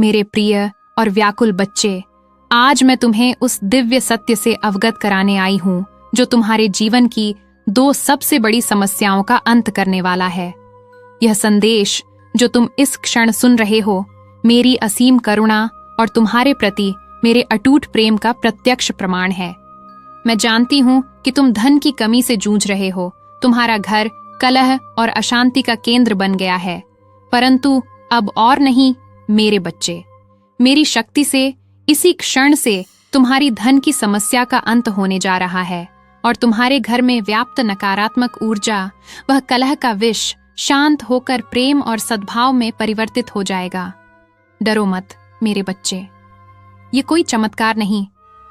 मेरे प्रिय और व्याकुल बच्चे, आज मैं तुम्हें उस दिव्य सत्य से अवगत कराने आई हूँ जो तुम्हारे जीवन की दो सबसे बड़ी समस्याओं का अंत करने वाला है। यह संदेश जो तुम इस क्षण सुन रहे हो, मेरी असीम करुणा और तुम्हारे प्रति मेरे अटूट प्रेम का प्रत्यक्ष प्रमाण है। मैं जानती हूँ कि तुम धन की कमी से जूझ रहे हो। तुम्हारा घर कलह और अशांति का केंद्र बन गया है, परंतु अब और नहीं मेरे बच्चे। मेरी शक्ति से इसी क्षण से तुम्हारी धन की समस्या का अंत होने जा रहा है और तुम्हारे घर में व्याप्त नकारात्मक ऊर्जा, वह कलह का विष, शांत होकर प्रेम और सद्भाव में परिवर्तित हो जाएगा। डरो मत मेरे बच्चे, ये कोई चमत्कार नहीं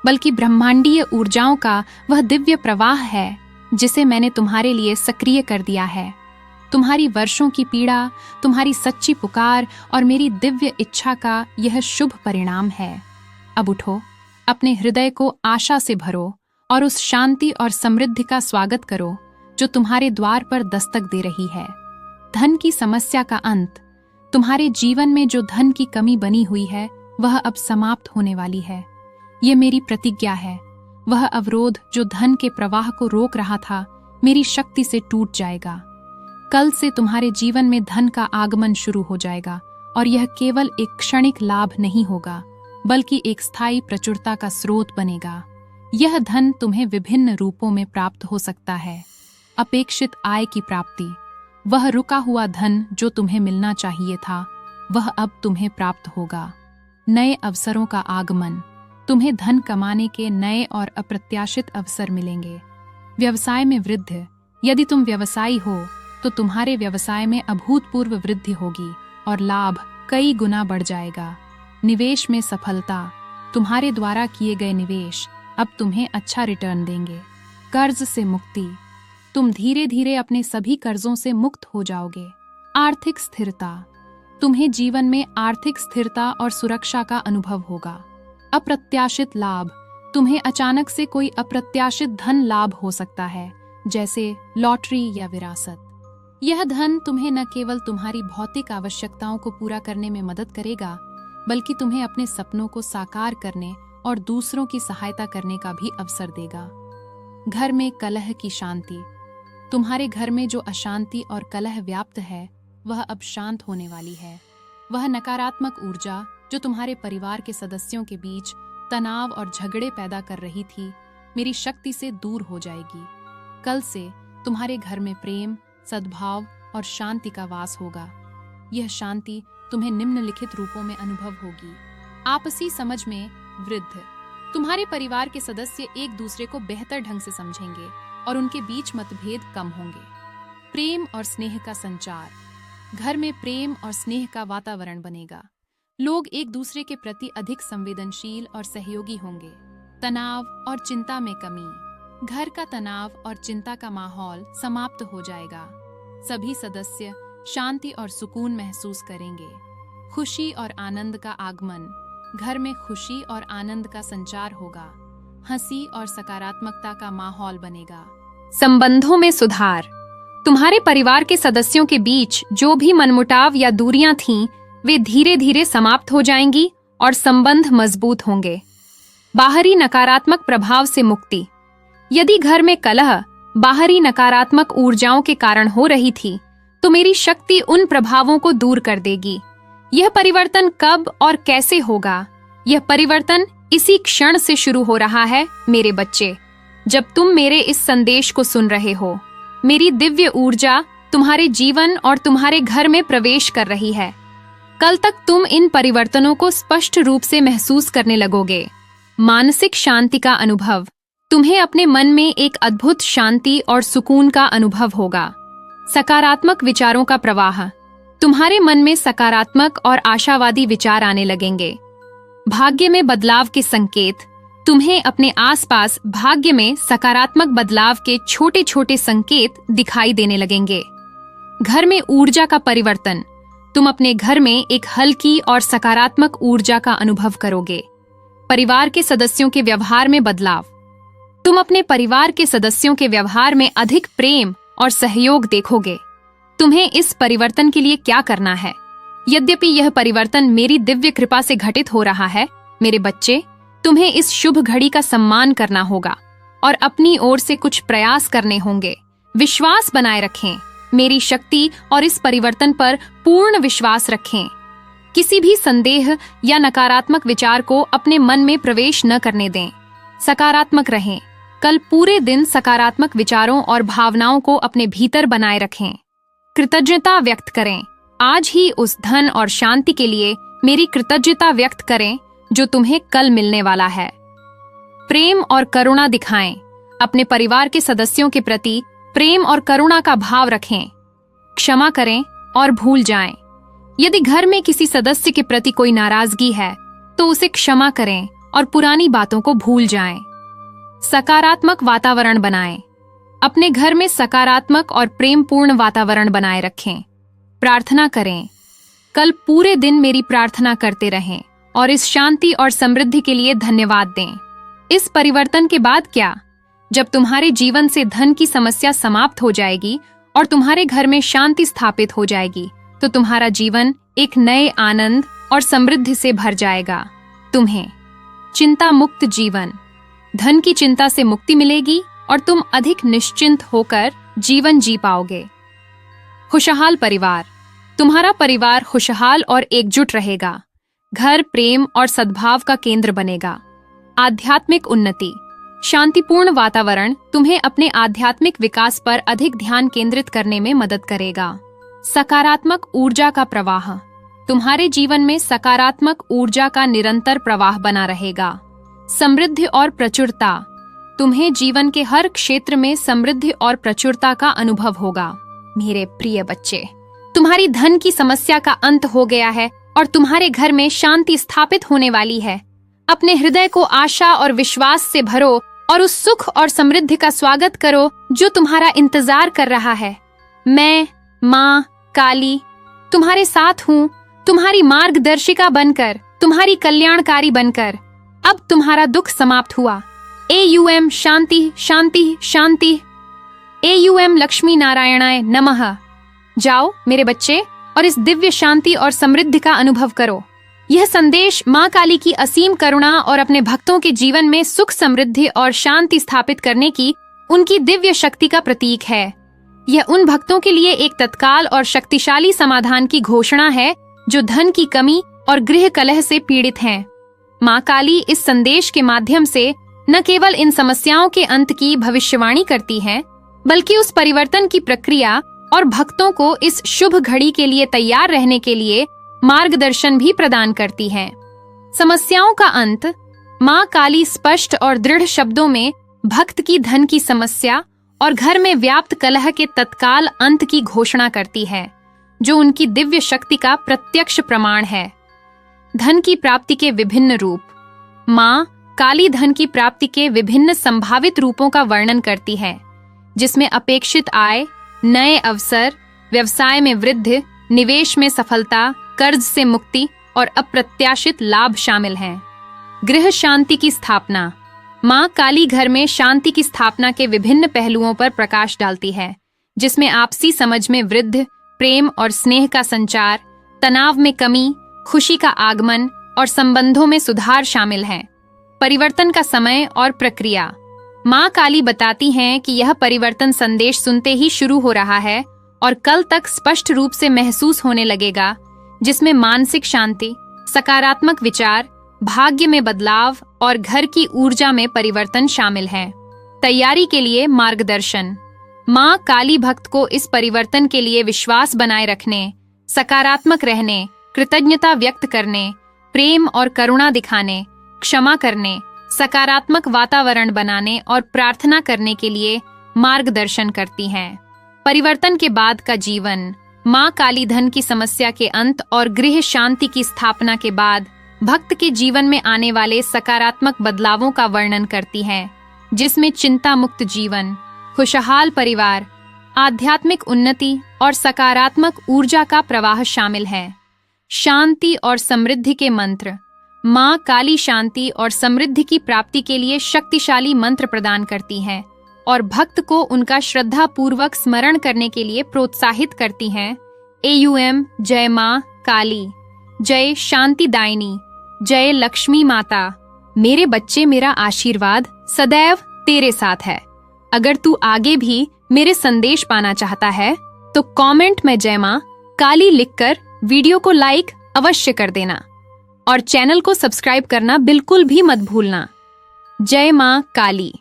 बल्कि ब्रह्मांडीय ऊर्जाओं का वह दिव्य प्रवाह है जिसे मैंने तुम्हारे लिए सक्रिय कर दिया है। तुम्हारी वर्षों की पीड़ा, तुम्हारी सच्ची पुकार और मेरी दिव्य इच्छा का यह शुभ परिणाम है। अब उठो, अपने हृदय को आशा से भरो और उस शांति और समृद्धि का स्वागत करो जो तुम्हारे द्वार पर दस्तक दे रही है। धन की समस्या का अंत, तुम्हारे जीवन में जो धन की कमी बनी हुई है वह अब समाप्त होने वाली है। ये मेरी प्रतिज्ञा है। वह अवरोध जो धन के प्रवाह को रोक रहा था, मेरी शक्ति से टूट जाएगा। कल से तुम्हारे जीवन में धन का आगमन शुरू हो जाएगा और यह केवल एक क्षणिक लाभ नहीं होगा बल्कि एक स्थायी प्रचुरता का स्रोत बनेगा। यह धन तुम्हें विभिन्न रूपों में प्राप्त हो सकता है। अपेक्षित आय की प्राप्ति, वह रुका हुआ धन जो तुम्हें मिलना चाहिए था, वह अब तुम्हें प्राप्त होगा। नए अवसरों का आगमन, तुम्हें धन कमाने के नए और अप्रत्याशित अवसर मिलेंगे। व्यवसाय में वृद्धि, यदि तुम व्यवसायी हो तो तुम्हारे व्यवसाय में अभूतपूर्व वृद्धि होगी और लाभ कई गुना बढ़ जाएगा। निवेश में सफलता, तुम्हारे द्वारा किए गए निवेश अब तुम्हें अच्छा रिटर्न देंगे। कर्ज से मुक्ति, तुम धीरे धीरे अपने सभी कर्जों से मुक्त हो जाओगे। आर्थिक स्थिरता, तुम्हें जीवन में आर्थिक स्थिरता और सुरक्षा का अनुभव होगा। अप्रत्याशित लाभ, तुम्हें अचानक से कोई अप्रत्याशित धन लाभ हो सकता है, जैसे लॉटरी या विरासत। यह धन तुम्हें न केवल तुम्हारी भौतिक आवश्यकताओं को पूरा करने में मदद करेगा, बल्कि तुम्हें अपने सपनों को साकार करने और दूसरों की सहायता करने का भी अवसर देगा। घर में कलह की शांति, तुम्हारे घर में जो अशांति और कलह व्याप्त है वह अब शांत होने वाली है। वह नकारात्मक ऊर्जा जो तुम्हारे परिवार के सदस्यों के बीच तनाव और झगड़े पैदा कर रही थी, मेरी शक्ति से दूर हो जाएगी। कल से तुम्हारे घर में प्रेम, सद्भाव और शांति का वास होगा। यह शांति तुम्हें निम्नलिखित रूपों में अनुभव होगी। आपसी समझ में वृद्धि, तुम्हारे परिवार के सदस्य एक दूसरे को बेहतर ढंग से समझेंगे और उनके बीच मतभेद कम होंगे। प्रेम और स्नेह का संचार, घर में प्रेम और स्नेह का वातावरण बनेगा। लोग एक दूसरे के प्रति अधिक संवेदनशील और सहयोगी होंगे। तनाव और चिंता में कमी, घर का तनाव और चिंता का माहौल समाप्त हो जाएगा। सभी सदस्य शांति और सुकून महसूस करेंगे। खुशी और आनंद का आगमन, घर में खुशी और आनंद का संचार होगा। हंसी और सकारात्मकता का माहौल बनेगा। संबंधों में सुधार, तुम्हारे परिवार के सदस्यों के बीच जो भी मनमुटाव या दूरियां थीं, वे धीरे धीरे समाप्त हो जाएंगी और संबंध मजबूत होंगे। बाहरी नकारात्मक प्रभाव से मुक्ति, यदि घर में कलह बाहरी नकारात्मक ऊर्जाओं के कारण हो रही थी, तो मेरी शक्ति उन प्रभावों को दूर कर देगी। यह परिवर्तन कब और कैसे होगा? यह परिवर्तन इसी क्षण से शुरू हो रहा है मेरे बच्चे। जब तुम मेरे इस संदेश को सुन रहे हो, मेरी दिव्य ऊर्जा तुम्हारे जीवन और तुम्हारे घर में प्रवेश कर रही है। कल तक तुम इन परिवर्तनों को स्पष्ट रूप से महसूस करने लगोगे। मानसिक शांति का अनुभव, तुम्हें अपने मन में एक अद्भुत शांति और सुकून का अनुभव होगा। सकारात्मक विचारों का प्रवाह, तुम्हारे मन में सकारात्मक और आशावादी विचार आने लगेंगे। भाग्य में बदलाव के संकेत, तुम्हें अपने आसपास भाग्य में सकारात्मक बदलाव के छोटे छोटे संकेत दिखाई देने लगेंगे। घर में ऊर्जा का परिवर्तन, तुम अपने घर में एक हल्की और सकारात्मक ऊर्जा का अनुभव करोगे। परिवार के सदस्यों के व्यवहार में बदलाव, तुम अपने परिवार के सदस्यों के व्यवहार में अधिक प्रेम और सहयोग देखोगे। तुम्हें इस परिवर्तन के लिए क्या करना है? यद्यपि यह परिवर्तन मेरी दिव्य कृपा से घटित हो रहा है, मेरे बच्चे, तुम्हें इस शुभ घड़ी का सम्मान करना होगा और अपनी ओर से कुछ प्रयास करने होंगे। विश्वास बनाए रखें, मेरी शक्ति और इस परिवर्तन पर पूर्ण विश्वास रखें। किसी भी संदेह या नकारात्मक विचार को अपने मन में प्रवेश न करने दें। सकारात्मक रहें। कल पूरे दिन सकारात्मक विचारों और भावनाओं को अपने भीतर बनाए रखें। कृतज्ञता व्यक्त करें। आज ही उस धन और शांति के लिए मेरी कृतज्ञता व्यक्त करें जो तुम्हें कल मिलने वाला है। प्रेम और करुणा दिखाएं। अपने परिवार के सदस्यों के प्रति प्रेम और करुणा का भाव रखें। क्षमा करें और भूल जाएं। यदि घर में किसी सदस्य के प्रति कोई नाराजगी है तो उसे क्षमा करें और पुरानी बातों को भूल जाएं। सकारात्मक वातावरण बनाएं। अपने घर में सकारात्मक और प्रेमपूर्ण वातावरण बनाए रखें। प्रार्थना करें। कल पूरे दिन मेरी प्रार्थना करते रहें और इस शांति और समृद्धि के लिए धन्यवाद दें। इस परिवर्तन के बाद क्या? जब तुम्हारे जीवन से धन की समस्या समाप्त हो जाएगी और तुम्हारे घर में शांति स्थापित हो जाएगी, तो तुम्हारा जीवन एक नए आनंद और समृद्धि से भर जाएगा। तुम्हें चिंता मुक्त जीवन, धन की चिंता से मुक्ति मिलेगी और तुम अधिक निश्चिंत होकर जीवन जी पाओगे। खुशहाल परिवार। तुम्हारा परिवार खुशहाल और एकजुट रहेगा। घर प्रेम और सद्भाव का केंद्र बनेगा। आध्यात्मिक उन्नति। शांतिपूर्ण वातावरण तुम्हें अपने आध्यात्मिक विकास पर अधिक ध्यान केंद्रित करने में मदद करेगा। सकारात्मक ऊर्जा का प्रवाह। तुम्हारे जीवन में सकारात्मक ऊर्जा का निरंतर प्रवाह बना रहेगा। समृद्धि और प्रचुरता। तुम्हें जीवन के हर क्षेत्र में समृद्धि और प्रचुरता का अनुभव होगा। मेरे प्रिय बच्चे, तुम्हारी धन की समस्या का अंत हो गया है और तुम्हारे घर में शांति स्थापित होने वाली है। अपने हृदय को आशा और विश्वास से भरो और उस सुख और समृद्धि का स्वागत करो जो तुम्हारा इंतजार कर रहा है। मैं, माँ काली, तुम्हारे साथ हूँ, तुम्हारी मार्गदर्शिका बनकर, तुम्हारी कल्याणकारी बनकर। अब तुम्हारा दुख समाप्त हुआ। AUM शांति शांति शांति। AUM लक्ष्मी नारायणाय नमः। जाओ मेरे बच्चे और इस दिव्य शांति और समृद्धि का अनुभव करो। यह संदेश माँ काली की असीम करुणा और अपने भक्तों के जीवन में सुख समृद्धि और शांति स्थापित करने की उनकी दिव्य शक्ति का प्रतीक है। यह उन भक्तों के लिए एक तत्काल और शक्तिशाली समाधान की घोषणा है जो धन की कमी और गृह कलह से पीड़ित हैं। माँ काली इस संदेश के माध्यम से न केवल इन समस्याओं के अंत की भविष्यवाणी करती हैं, बल्कि उस परिवर्तन की प्रक्रिया और भक्तों को इस शुभ घड़ी के लिए तैयार रहने के लिए मार्गदर्शन भी प्रदान करती हैं। समस्याओं का अंत। माँ काली स्पष्ट और दृढ़ शब्दों में भक्त की धन की समस्या और घर में व्याप्त कलह के तत्काल अंत की घोषणा करती है, जो उनकी दिव्य शक्ति का प्रत्यक्ष प्रमाण है। धन की प्राप्ति के विभिन्न रूप। माँ काली धन की प्राप्ति के विभिन्न संभावित रूपों का वर्णन करती है, जिसमें अपेक्षित आय, नए अवसर, व्यवसाय में वृद्धि, निवेश में सफलता, कर्ज से मुक्ति और अप्रत्याशित लाभ शामिल हैं। गृह शांति की स्थापना। माँ काली घर में शांति की स्थापना के विभिन्न पहलुओं पर प्रकाश डालती है, जिसमें आपसी समझ में वृद्धि, प्रेम और स्नेह का संचार, तनाव में कमी, खुशी का आगमन और संबंधों में सुधार शामिल हैं। परिवर्तन का समय और प्रक्रिया। माँ काली बताती हैं कि यह परिवर्तन संदेश सुनते ही शुरू हो रहा है और कल तक स्पष्ट रूप से महसूस होने लगेगा, जिसमें मानसिक शांति, सकारात्मक विचार, भाग्य में बदलाव और घर की ऊर्जा में परिवर्तन शामिल है। तैयारी के लिए मार्गदर्शन। माँ काली भक्त को इस परिवर्तन के लिए विश्वास बनाए रखने, सकारात्मक रहने, कृतज्ञता व्यक्त करने, प्रेम और करुणा दिखाने, क्षमा करने, सकारात्मक वातावरण बनाने और प्रार्थना करने के लिए मार्गदर्शन करती हैं। परिवर्तन के बाद का जीवन। माँ काली धन की समस्या के अंत और गृह शांति की स्थापना के बाद भक्त के जीवन में आने वाले सकारात्मक बदलावों का वर्णन करती हैं, जिसमें चिंता मुक्त जीवन, खुशहाल परिवार, आध्यात्मिक उन्नति और सकारात्मक ऊर्जा का प्रवाह शामिल है। शांति और समृद्धि के मंत्र। माँ काली शांति और समृद्धि की प्राप्ति के लिए शक्तिशाली मंत्र प्रदान करती हैं और भक्त को उनका श्रद्धा पूर्वक स्मरण करने के लिए प्रोत्साहित करती हैं। AUM जय माँ काली, जय शांतिदायिनी, जय लक्ष्मी माता। मेरे बच्चे, मेरा आशीर्वाद सदैव तेरे साथ है। अगर तू आगे भी मेरे संदेश पाना चाहता है तो कमेंट में जय माँ काली लिखकर वीडियो को लाइक अवश्य कर देना और चैनल को सब्सक्राइब करना बिल्कुल भी मत भूलना। जय माँ काली।